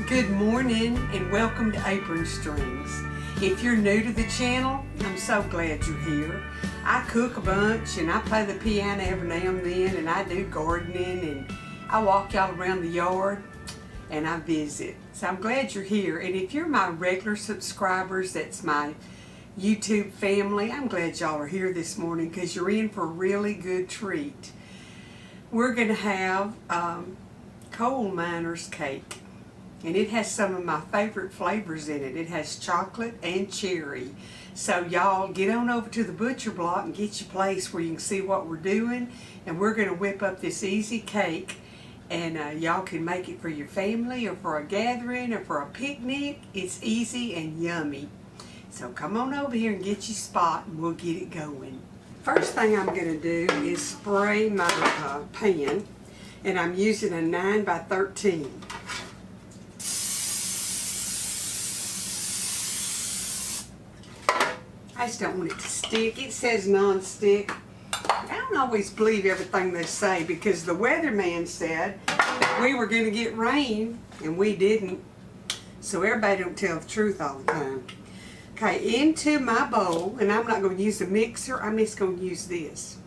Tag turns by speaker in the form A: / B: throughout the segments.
A: Good morning and welcome to Apron Strings. If you're new to the channel, I'm so glad you're here. I cook a bunch and I play the piano every now and then, and I do gardening, and I walk y'all around the yard and I visit. So I'm glad you're here. And if you're my regular subscribers, that's my YouTube family, I'm glad y'all are here this morning because you're in for a really good treat. We're going to have coal miner's cake. And it has some of my favorite flavors in it. It has chocolate and cherry. So y'all get on over to the butcher block and get your place where you can see what we're doing. And we're going to whip up this easy cake. And y'all can make it for your family or for a gathering or for a picnic. It's easy and yummy. So come on over here and get your spot and we'll get it going. First thing I'm going to do is spray my pan. And I'm using a 9 by 13. I just don't want it to stick. It says non-stick. I don't always believe everything they say because the weatherman said that we were going to get rain and we didn't. So everybody don't tell the truth all the time. Okay, into my bowl, and I'm not going to use a mixer. I'm just going to use this.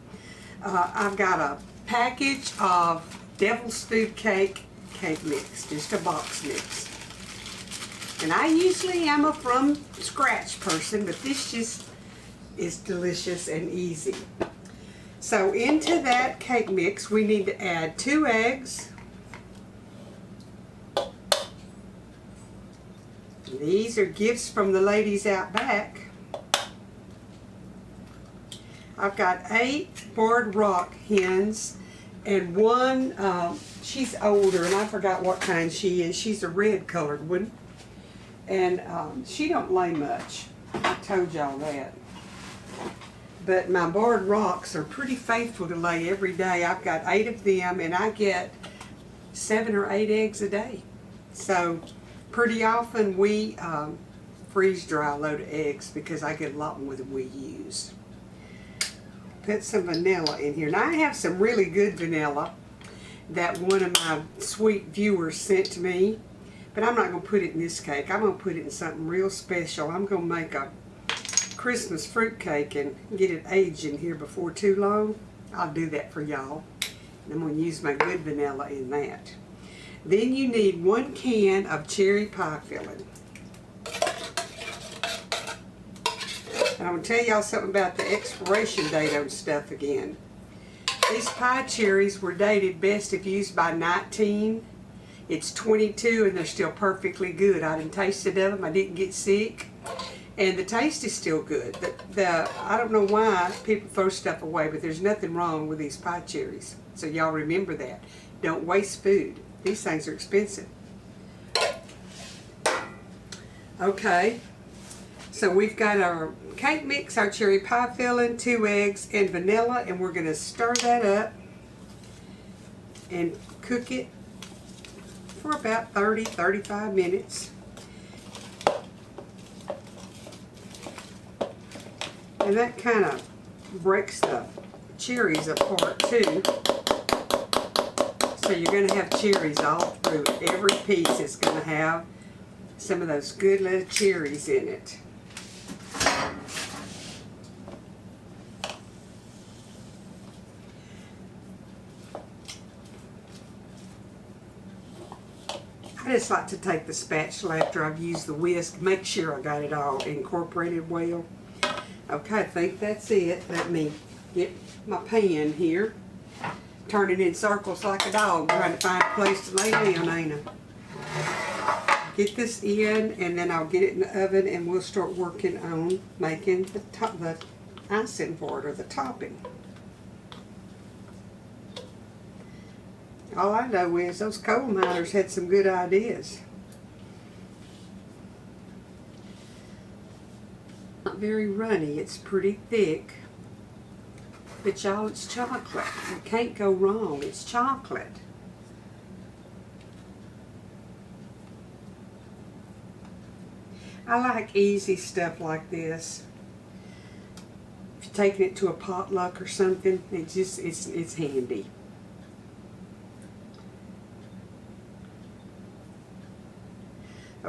A: I've got a package of Devil's Food Cake mix, just a box mix. And I usually am a from scratch person, but this just is delicious and easy. So into that cake mix, we need to add 2 eggs. These are gifts from the ladies out back. I've got 8 board rock hens and one, she's older and I forgot what kind she is. She's a red colored one. And she don't lay much. I told y'all that. But my barred rocks are pretty faithful to lay every day. I've got 8 of them and I get 7 or 8 eggs a day. So pretty often we freeze dry a load of eggs because I get a lot more than we use. Put some vanilla in here. Now I have some really good vanilla that one of my sweet viewers sent to me. But I'm not going to put it in this cake. I'm going to put it in something real special. I'm going to make a Christmas fruit cake and get it aged in here before too long. I'll do that for y'all. And I'm going to use my good vanilla in that. Then you need 1 can of cherry pie filling. And I'm going to tell y'all something about the expiration date on stuff again. These pie cherries were dated best if used by 19. It's 22 and they're still perfectly good. I didn't taste it of them. I didn't get sick. And the taste is still good. I don't know why people throw stuff away, but there's nothing wrong with these pie cherries. So y'all remember that. Don't waste food. These things are expensive. Okay. So we've got our cake mix, our cherry pie filling, 2 eggs, and vanilla. And we're going to stir that up and cook it for about 30-35 minutes. And that kind of breaks the cherries apart too. So you're going to have cherries all through it. Every piece is going to have some of those good little cherries in it. I just like to take the spatula after I've used the whisk, make sure I got it all incorporated well. Okay, I think that's it. Let me get my pan here. Turn it in circles like a dog, trying to find a place to lay down, ain't I? Get this in, and then I'll get it in the oven, and we'll start working on making the icing for it, or the topping. All I know is those coal miners had some good ideas. Not very runny, it's pretty thick. But y'all, it's chocolate. You can't go wrong, it's chocolate. I like easy stuff like this. If you're taking it to a potluck or something, it's handy.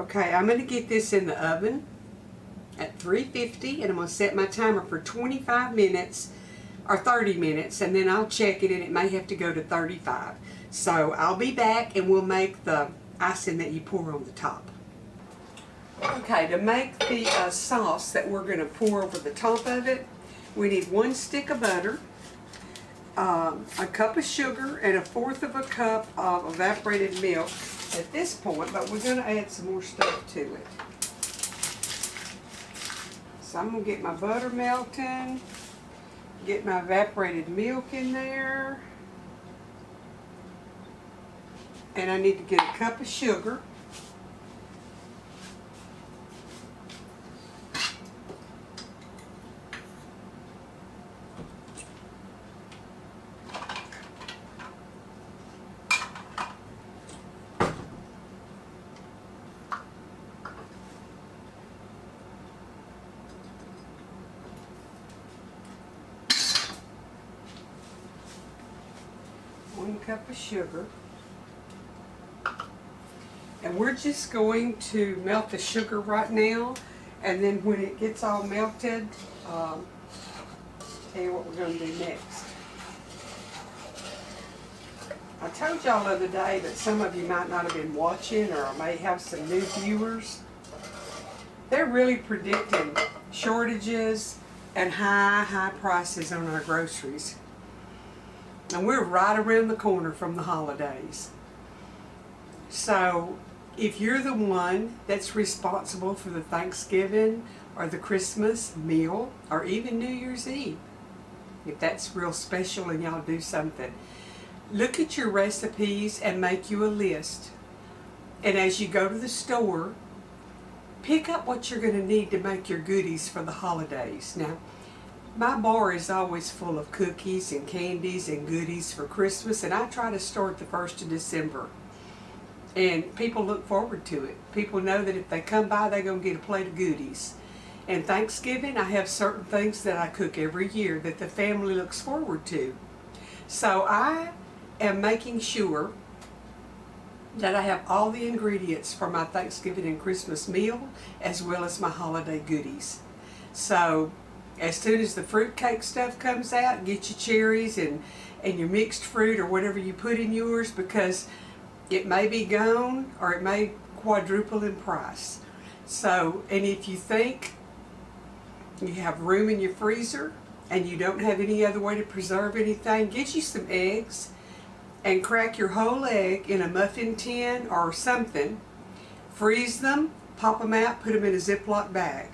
A: Okay, I'm going to get this in the oven at 350, and I'm going to set my timer for 25 minutes or 30 minutes, and then I'll check it, and it may have to go to 35. So I'll be back, and we'll make the icing that you pour on the top. Okay, to make the sauce that we're going to pour over the top of it, we need 1 stick of butter, a cup of sugar, and 1/4 of a cup of evaporated milk at this point, but we're going to add some more stuff to it. So I'm going to get my butter melting, get my evaporated milk in there, and I need to get a cup of sugar. One cup of sugar, and we're just going to melt the sugar right now, and then when it gets all melted, tell you what we're going to do next. I told y'all the other day that some of you might not have been watching, or may have some new viewers. They're really predicting shortages and high prices on our groceries. And we're right around the corner from the holidays. So if you're the one that's responsible for the Thanksgiving or the Christmas meal or even New Year's Eve, if that's real special and y'all do something, look at your recipes and make you a list. And as you go to the store, pick up what you're going to need to make your goodies for the holidays. Now, my bar is always full of cookies and candies and goodies for Christmas, and I try to start the 1st of December. And people look forward to it. People know that if they come by, they're going to get a plate of goodies. And Thanksgiving, I have certain things that I cook every year that the family looks forward to. So I am making sure that I have all the ingredients for my Thanksgiving and Christmas meal, as well as my holiday goodies. So as soon as the fruitcake stuff comes out, get your cherries and your mixed fruit or whatever you put in yours, because it may be gone or it may quadruple in price. So, and if you think you have room in your freezer and you don't have any other way to preserve anything, get you some eggs and crack your whole egg in a muffin tin or something, freeze them, pop them out, put them in a Ziploc bag.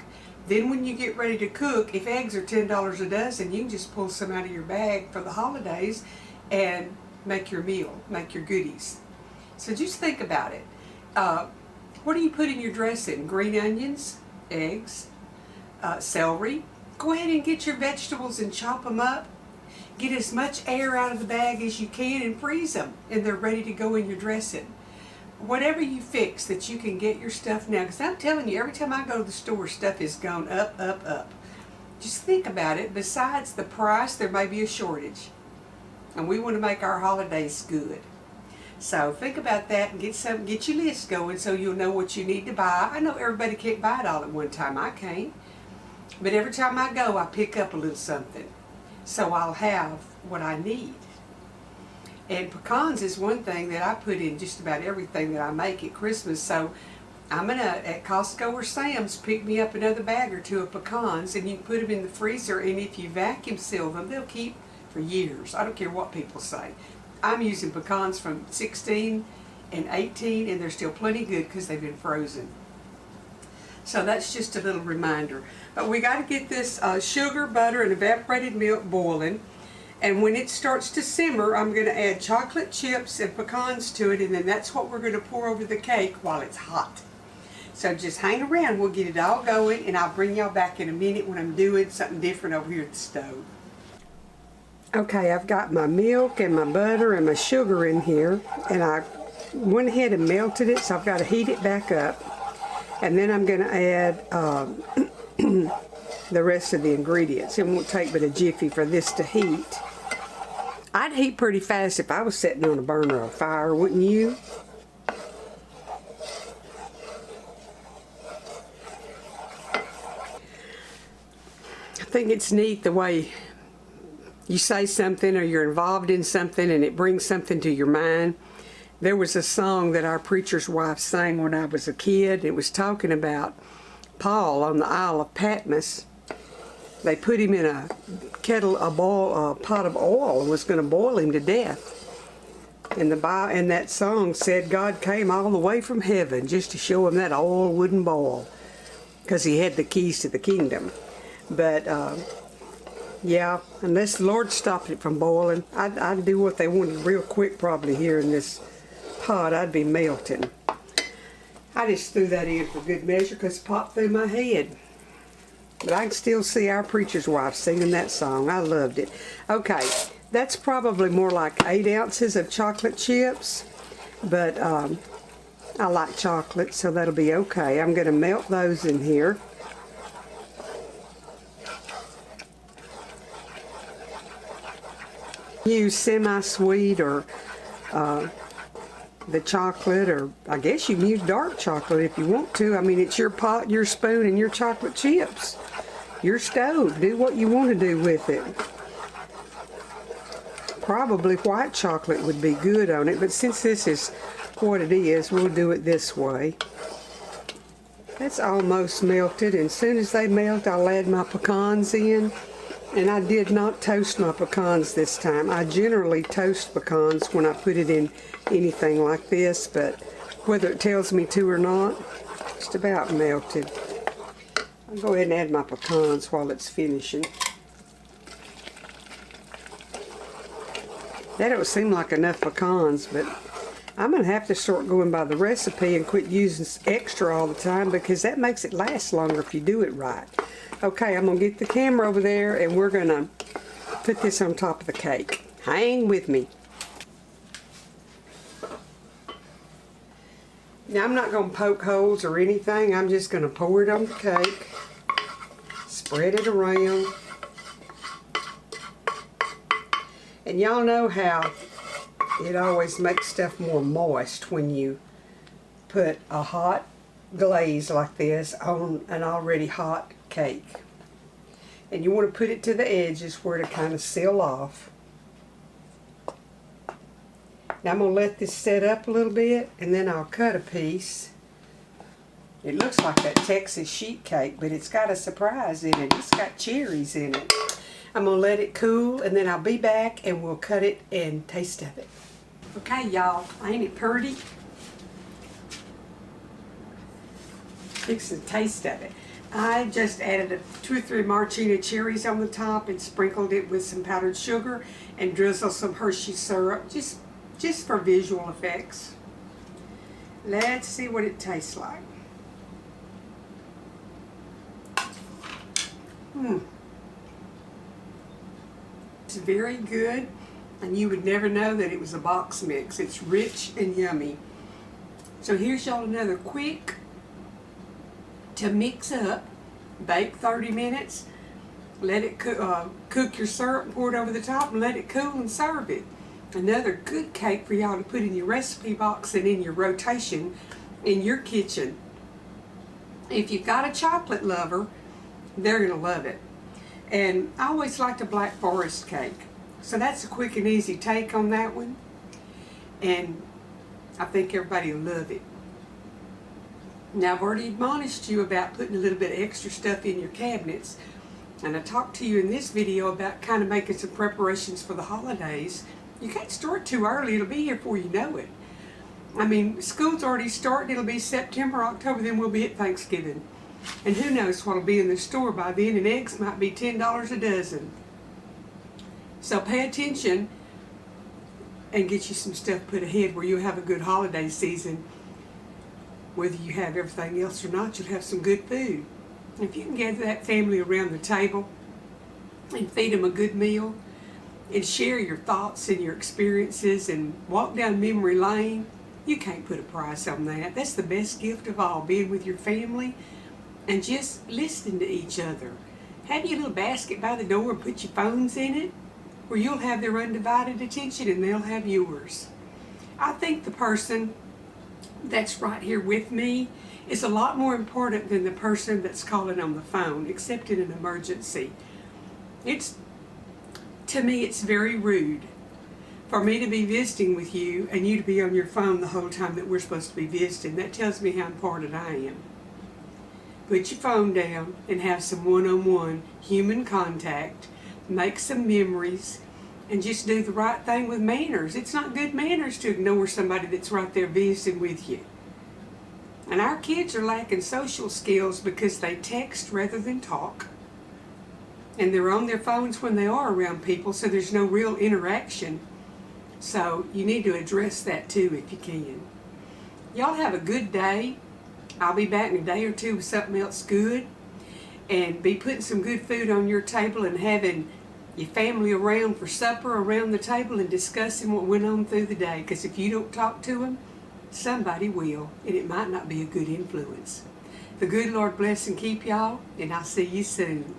A: Then when you get ready to cook, if eggs are $10 a dozen, you can just pull some out of your bag for the holidays and make your meal, make your goodies. So just think about it. What do you put in your dressing? Green onions, eggs, celery. Go ahead and get your vegetables and chop them up. Get as much air out of the bag as you can and freeze them, and they're ready to go in your dressing. Whatever you fix that you can get your stuff now, because I'm telling you, every time I go to the store, stuff is gone up. Just think about it. Besides the price, there may be a shortage, and we want to make our holidays good. So think about that and get your list going so you'll know what you need to buy. I know everybody can't buy it all at one time. I can't. But every time I go, I pick up a little something, so I'll have what I need. And pecans is one thing that I put in just about everything that I make at Christmas. So I'm going to, at Costco or Sam's, pick me up another bag or two of pecans, and you can put them in the freezer, and if you vacuum seal them, they'll keep for years. I don't care what people say. I'm using pecans from 16 and 18, and they're still plenty good because they've been frozen. So that's just a little reminder. But we got to get this sugar, butter, and evaporated milk boiling. And when it starts to simmer, I'm going to add chocolate chips and pecans to it, and then that's what we're going to pour over the cake while it's hot. So just hang around, we'll get it all going, and I'll bring y'all back in a minute when I'm doing something different over here at the stove. Okay, I've got my milk and my butter and my sugar in here, and I went ahead and melted it, so I've got to heat it back up. And then I'm going to add the rest of the ingredients. It won't take but a jiffy for this to heat. I'd heat pretty fast if I was sitting on a burner or fire, wouldn't you? think it's neat the way you say something or you're involved in something and it brings something to your mind. There was a song that our preacher's wife sang when I was a kid. It was talking about Paul on the Isle of Patmos. They put him in a pot of oil and was going to boil him to death. And that song said God came all the way from heaven just to show him that oil wouldn't boil, because he had the keys to the kingdom. But yeah, unless the Lord stopped it from boiling, I'd do what they wanted real quick probably here in this pot. I'd be melting. I just threw that in for good measure because it popped through my head. But I can still see our preacher's wife singing that song. I loved it. Okay, that's probably more like 8 ounces of chocolate chips. But I like chocolate, so that'll be okay. I'm going to melt those in here. Use semi-sweet or the chocolate, or I guess you can use dark chocolate if you want to. I mean, it's your pot, your spoon, and your chocolate chips. Your stove. Do what you want to do with it. Probably white chocolate would be good on it, but since this is what it is, we'll do it this way. That's almost melted, and as soon as they melt, I'll add my pecans in. And I did not toast my pecans this time. I generally toast pecans when I put it in anything like this, but whether it tells me to or not, just about melted. I'll go ahead and add my pecans while it's finishing. That don't seem like enough pecans, but I'm going to have to start going by the recipe and quit using extra all the time, because that makes it last longer if you do it right. Okay, I'm going to get the camera over there and we're going to put this on top of the cake. Hang with me. Now I'm not going to poke holes or anything. I'm just going to pour it on the cake. Spread it around. And y'all know how it always makes stuff more moist when you put a hot glaze like this on an already hot cake. And you want to put it to the edges where to kind of seal off. Now I'm going to let this set up a little bit and then I'll cut a piece. It looks like that Texas sheet cake, but it's got a surprise in it. It's got cherries in it. I'm going to let it cool and then I'll be back and we'll cut it and taste of it. Okay, y'all, ain't it pretty? Fix the taste of it. I just added 2 or 3 maraschino cherries on the top and sprinkled it with some powdered sugar and drizzled some Hershey syrup, just for visual effects. Let's see what it tastes like. It's very good, and you would never know that it was a box mix. It's rich and yummy. So here's y'all another quick to mix up. Bake 30 minutes, let it cook your syrup, pour it over the top, and let it cool and serve it. Another good cake for y'all to put in your recipe box and in your rotation in your kitchen. If you've got a chocolate lover, they're going to love it. And I always liked a Black Forest cake. So that's a quick and easy take on that one. And I think everybody will love it. Now I've already admonished you about putting a little bit of extra stuff in your cabinets. And I talked to you in this video about kind of making some preparations for the holidays. You can't start too early. It'll be here before you know it. I mean, school's already starting. It'll be September, October, then we'll be at Thanksgiving. And who knows what'll be in the store by then, and eggs might be $10 a dozen. So pay attention and get you some stuff put ahead where you'll have a good holiday season. Whether you have everything else or not, you'll have some good food. If you can gather that family around the table and feed them a good meal and share your thoughts and your experiences and walk down memory lane, you can't put a price on that. That's the best gift of all, being with your family and just listening to each other. Have your little basket by the door and put your phones in it where you'll have their undivided attention and they'll have yours. I think the person that's right here with me is a lot more important than the person that's calling on the phone, except in an emergency. To me, it's very rude for me to be visiting with you and you to be on your phone the whole time that we're supposed to be visiting. That tells me how important I am. Put your phone down and have some one-on-one human contact. Make some memories and just do the right thing with manners. It's not good manners to ignore somebody that's right there visiting with you. And our kids are lacking social skills because they text rather than talk. And they're on their phones when they are around people, so there's no real interaction. So you need to address that too if you can. Y'all have a good day. I'll be back in a day or two with something else good. And be putting some good food on your table and having your family around for supper around the table and discussing what went on through the day. Because if you don't talk to them, somebody will. And it might not be a good influence. The good Lord bless and keep y'all. And I'll see you soon.